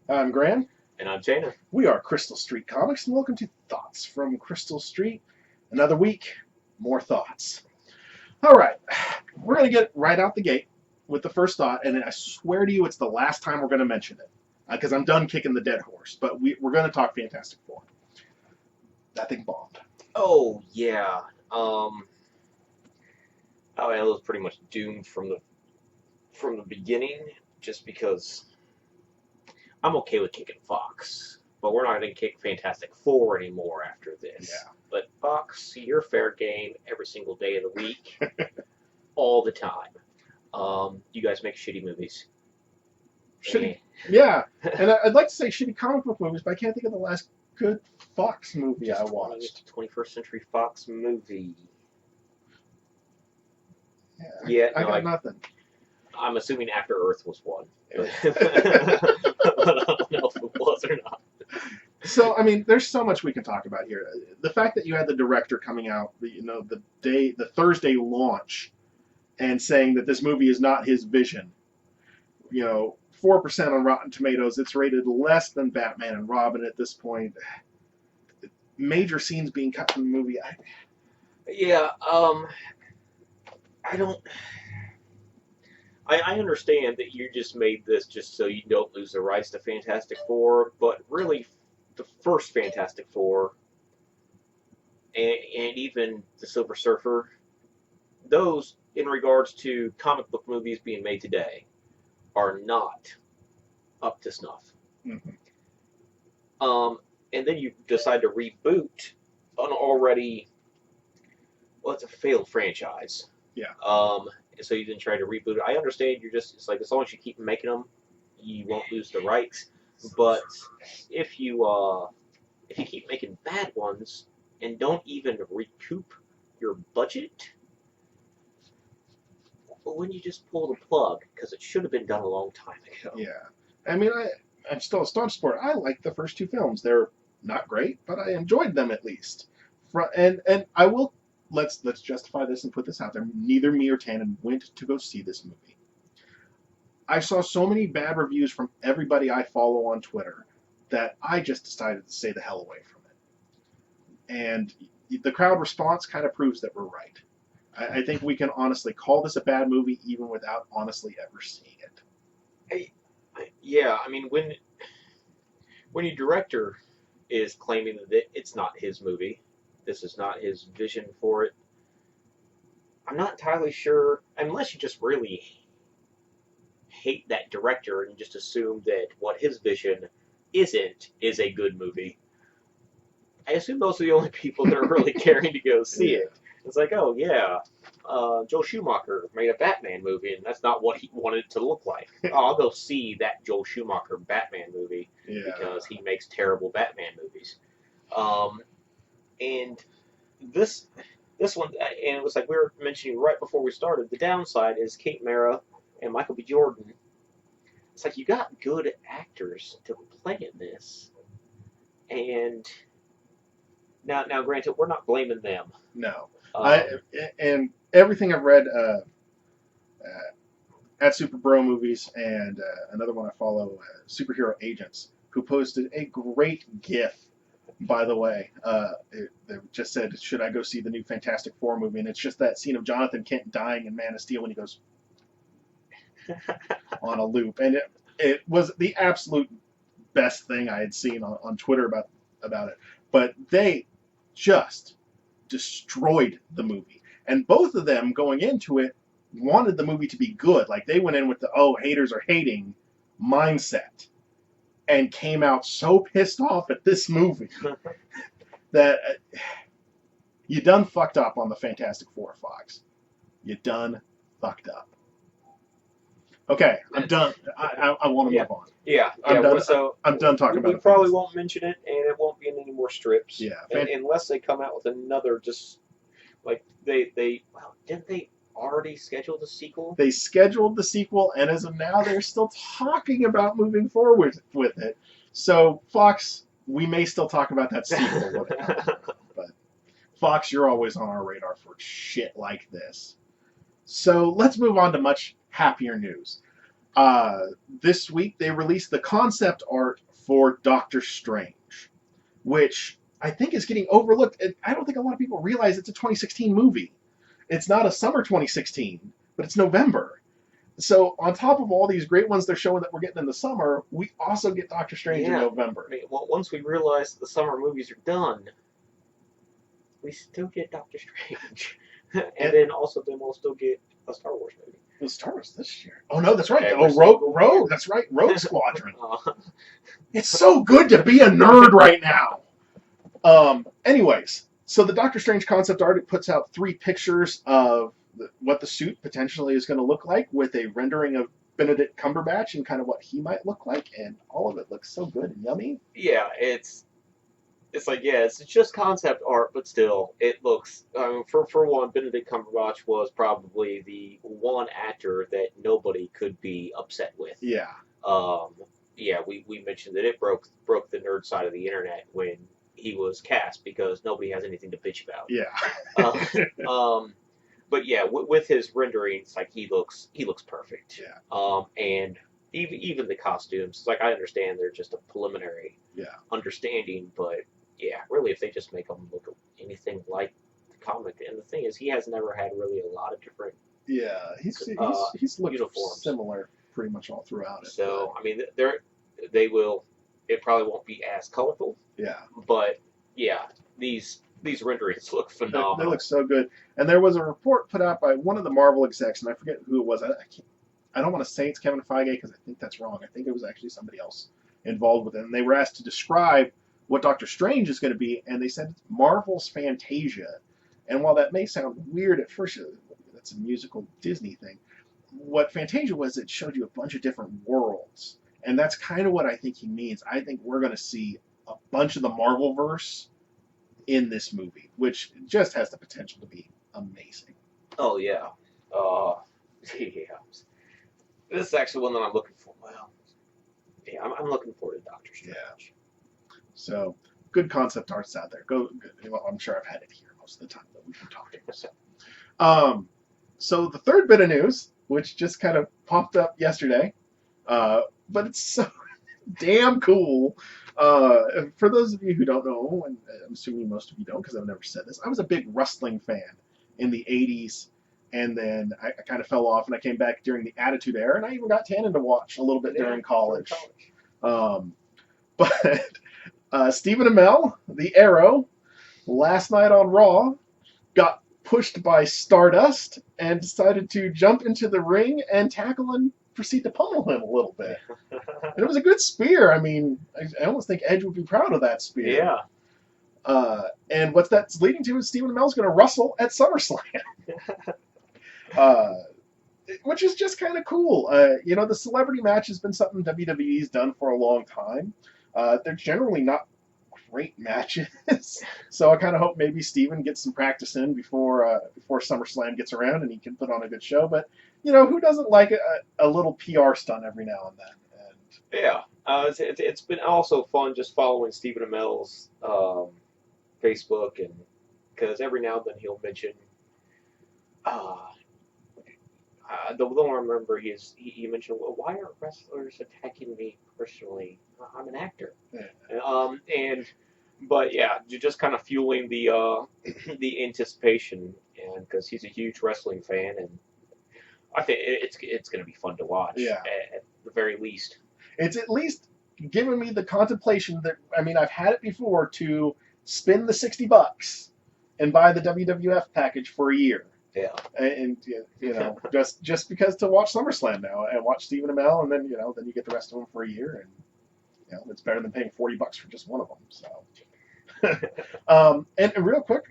I'm Graham. And I'm Jana. We are Crystal Street Comics, and welcome to Thoughts from Crystal Street. Another week, more thoughts. All right, we're going to get right out the gate with the first thought, and I swear to you it's the last time we're going to mention it, because I'm done kicking the dead horse, but we're going to talk Fantastic Four. That thing bombed. Oh yeah. I was pretty much doomed from the beginning, just because I'm okay with kicking Fox, but we're not going to kick Fantastic Four anymore after this. Yeah. But Fox, you're fair game every single day of the week, all the time. You guys make shitty movies. Shitty, yeah, and I'd like to say shitty comic book movies, but I can't think of the last good Fox movie I watched. 21st Century Fox movie. Yeah, I got nothing. I'm assuming After Earth was one. But I don't know if it was or not. So, I mean, there's so much we can talk about here. The fact that you had the director coming out, the Thursday launch, and saying that this movie is not his vision. 4% on Rotten Tomatoes. It's rated less than Batman and Robin at this point. Major scenes being cut from the movie. I don't. I understand that you just made this just so you don't lose the rights to Fantastic Four, but really, the first Fantastic Four, and even the Silver Surfer, those, in regards to comic book movies being made today, are not up to snuff. Mm-hmm. And then you decide to reboot an already, it's a failed franchise. Yeah. So you then try to reboot it. I understand it's like, as long as you keep making them, you won't lose the rights. But if you keep making bad ones and don't even recoup your budget, when you just pull the plug, because it should have been done a long time ago. Yeah. I mean, I'm still a staunch supporter. I like the first two films. They're not great, but I enjoyed them at least. And I will let's justify this and put this out there. Neither me or Tannen went to go see this movie. I saw so many bad reviews from everybody I follow on Twitter that I just decided to stay the hell away from it. And the crowd response kind of proves that we're right. I think we can honestly call this a bad movie even without honestly ever seeing it. I mean, when your director is claiming that it's not his movie, this is not his vision for it, I'm not entirely sure, unless you just really hate that director and just assume that what his vision isn't is a good movie. I assume those are the only people that are really caring to go see it. It's like, oh yeah, Joel Schumacher made a Batman movie, and that's not what he wanted it to look like. I'll go see that Joel Schumacher Batman movie because he makes terrible Batman movies. And this one, and it was like we were mentioning right before we started, the downside is Kate Mara and Michael B. Jordan. It's like, you got good actors to play in this, and now granted, we're not blaming them. No. And everything I've read at Super Bro Movies and another one I follow, Superhero Agents, who posted a great GIF, by the way. They just said, should I go see the new Fantastic Four movie? And it's just that scene of Jonathan Kent dying in Man of Steel when he goes on a loop. And it was the absolute best thing I had seen on Twitter about it. But they just destroyed the movie. And both of them, going into it, wanted the movie to be good. Like, they went in with the, haters are hating mindset, and came out so pissed off at this movie that you done fucked up on the Fantastic Four, Fox. You done fucked up. Okay, I'm done. I want to move on. Yeah, I'm done. So I'm done talking about it. We probably won't mention it, and it won't be in any more strips. Yeah, unless they come out with another, just like didn't they already schedule the sequel? They scheduled the sequel, and as of now, they're still talking about moving forward with it. So, Fox, we may still talk about that sequel. But Fox, you're always on our radar for shit like this. So let's move on to much happier news. This week they released the concept art for Doctor Strange, which I think is getting overlooked. I don't think a lot of people realize it's a 2016 movie. It's not a summer 2016, but it's November. So on top of all these great ones they're showing that we're getting in the summer, we also get Doctor Strange in Yeah. November. I mean, well, once we realize the summer movies are done, we still get Doctor Strange, and then we'll still get a Star Wars movie. It was Star Wars this year. Oh no, that's right. Every Rogue. That's right. Rogue Squadron. It's so good to be a nerd right now. Anyways, so the Doctor Strange concept art, it puts out 3 pictures of what the suit potentially is going to look like, with a rendering of Benedict Cumberbatch and kind of what he might look like, and all of it looks so good and yummy. Yeah, it's like, yeah, it's just concept art, but still, it looks. For one, Benedict Cumberbatch was probably the one actor that nobody could be upset with. Yeah. Yeah, we mentioned that it broke the nerd side of the internet when he was cast, because nobody has anything to bitch about. Yeah. But yeah, with his renderings, like, he looks perfect. Yeah. And even the costumes, like, I understand they're just a preliminary Yeah. understanding, but yeah, really, if they just make him look anything like the comic, and the thing is, he has never had really a lot of different. Yeah, he's looked uniforms. Similar pretty much all throughout it. So I mean, they will. It probably won't be as colorful. Yeah. But yeah, these renderings look phenomenal. They look so good. And there was a report put out by one of the Marvel execs, and I forget who it was. I don't want to say it's Kevin Feige because I think that's wrong. I think it was actually somebody else involved with it. And they were asked to describe what Doctor Strange is going to be, and they said it's Marvel's Fantasia. And while that may sound weird at first, that's a musical Disney thing. What Fantasia was, it showed you a bunch of different worlds. And that's kind of what I think he means. I think we're going to see a bunch of the Marvelverse in this movie, which just has the potential to be amazing. Oh yeah. Yeah. This is actually one that I'm looking for. Well, yeah, I'm looking forward to Doctor Strange. Yeah. So, good concept arts out there. Well, I'm sure I've had it here most of the time that we've been talking. So the third bit of news, which just kind of popped up yesterday, but it's so damn cool. For those of you who don't know, and I'm assuming most of you don't because I've never said this, I was a big wrestling fan in the 80s, and then I kind of fell off, and I came back during the Attitude Era, and I even got Tannen to watch a little bit during college. But Stephen Amell, the Arrow, last night on Raw, got pushed by Stardust and decided to jump into the ring and tackle and proceed to pummel him a little bit. And it was a good spear. I mean, I almost think Edge would be proud of that spear. Yeah. And what that's leading to is Stephen Amell's going to wrestle at SummerSlam. Which is just kind of cool. The celebrity match has been something WWE's done for a long time. They're generally not great matches, so I kind of hope maybe Steven gets some practice in before SummerSlam gets around and he can put on a good show. But who doesn't like a little PR stunt every now and then? And yeah, it's been also fun just following Stephen Amell's Facebook, and because every now and then he'll mention. The one I remember he mentioned, well, why are wrestlers attacking me personally? I'm an actor. Yeah. But yeah, just kind of fueling the the anticipation, and because he's a huge wrestling fan, and I think it's going to be fun to watch. Yeah. At the very least. It's at least given me the contemplation that, I mean, I've had it before to spend the $60 and buy the WWF package for a year. Yeah. And just because to watch SummerSlam now and watch Stephen Amell, and then then you get the rest of them for a year, and it's better than paying $40 for just one of them. So, and real quick,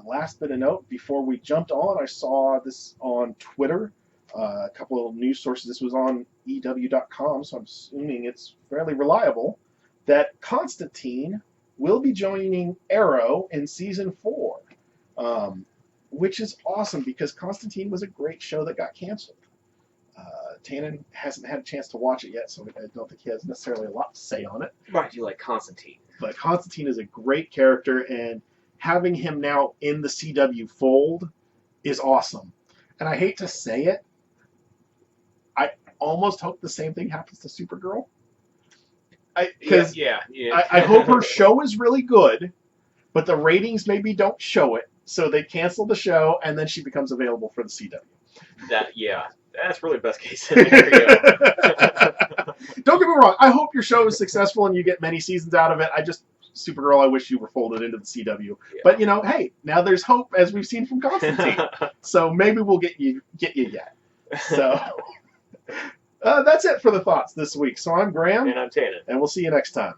last bit of note before we jumped on, I saw this on Twitter. A couple of news sources. This was on EW.com, so I'm assuming it's fairly reliable. That Constantine will be joining Arrow in season 4. Which is awesome because Constantine was a great show that got canceled. Tannen hasn't had a chance to watch it yet, so I don't think he has necessarily a lot to say on it. Right, you like Constantine. But Constantine is a great character, and having him now in the CW fold is awesome. And I hate to say it, almost hope the same thing happens to Supergirl. Yeah, Because yeah. I hope her show is really good, but the ratings maybe don't show it, so they cancel the show, and then she becomes available for the CW. That's really best case scenario. Don't get me wrong. I hope your show is successful and you get many seasons out of it. Supergirl, I wish you were folded into the CW. Yeah. But hey, now there's hope, as we've seen from Constantine. So maybe we'll get you yet. So that's it for the thoughts this week. So I'm Graham, And I'm Tannen. and we'll see you next time.